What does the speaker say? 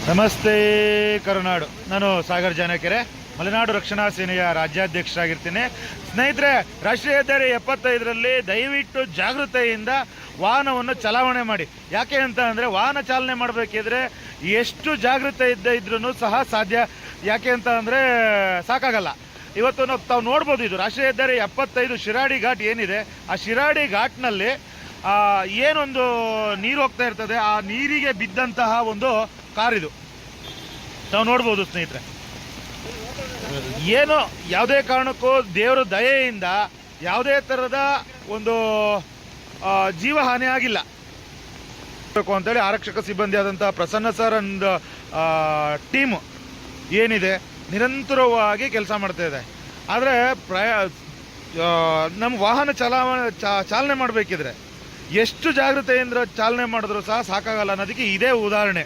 ನಮಸ್ತೆ ಕರುನಾಡು. ನಾನು ಸಾಗರ್ ಜಾನಕೆರೆ, ಮಲೆನಾಡು ರಕ್ಷಣಾ ಸೇನೆಯ ರಾಜ್ಯಾಧ್ಯಕ್ಷರಾಗಿರ್ತೀನಿ. ಸ್ನೇಹಿತರೆ, ರಾಷ್ಟ್ರೀಯ ಹೆದ್ದಾರಿ 75ರಲ್ಲಿ ದಯವಿಟ್ಟು ಜಾಗೃತೆಯಿಂದ ವಾಹನವನ್ನು ಚಲಾವಣೆ ಮಾಡಿ. ಯಾಕೆ ಅಂತ ಅಂದರೆ, ವಾಹನ ಚಾಲನೆ ಮಾಡಬೇಕಿದ್ರೆ ಎಷ್ಟು ಜಾಗೃತೆ ಇದ್ರೂ ಸಹ ಸಾಧ್ಯ. ಯಾಕೆ ಅಂತ ಅಂದರೆ ಸಾಕಾಗಲ್ಲ. ಇವತ್ತು ತಾವು ನೋಡ್ಬೋದು, ಇದು ರಾಷ್ಟ್ರೀಯ ಹೆದ್ದಾರಿ 75 ಶಿರಾಡಿ ಘಾಟ್ ಏನಿದೆ, ಆ ಶಿರಾಡಿ ಘಾಟ್ನಲ್ಲಿ ಏನೊಂದು ನೀರು ಹೋಗ್ತಾ ಇರ್ತದೆ, ಆ ನೀರಿಗೆ ಬಿದ್ದಂತಹ ಒಂದು ಕಾರಿದು ನಾವು ನೋಡ್ಬೋದು ಸ್ನೇಹಿತರೆ. ಏನು ಯಾವುದೇ ಕಾರಣಕ್ಕೂ ದೇವರ ದಯೆಯಿಂದ ಯಾವುದೇ ಥರದ ಒಂದು ಜೀವ ಹಾನಿ ಆಗಿಲ್ಲ ಅಂತೇಳಿ ಆರಕ್ಷಕ ಸಿಬ್ಬಂದಿ ಆದಂಥ ಪ್ರಸನ್ನ ಸರ್ ಅಂಡ್ ಟೀಮ್ ಏನಿದೆ ನಿರಂತರವಾಗಿ ಕೆಲಸ ಮಾಡ್ತಾ ಇದೆ. ಆದರೆ ನಮ್ಮ ವಾಹನ ಚಾಲನೆ ಮಾಡಬೇಕಿದ್ರೆ ಎಷ್ಟು ಜಾಗೃತೆಯಿಂದ ಚಾಲನೆ ಮಾಡಿದ್ರು ಸಹ ಸಾಕಾಗಲ್ಲ ಅನ್ನೋದಕ್ಕೆ ಇದೇ ಉದಾಹರಣೆ.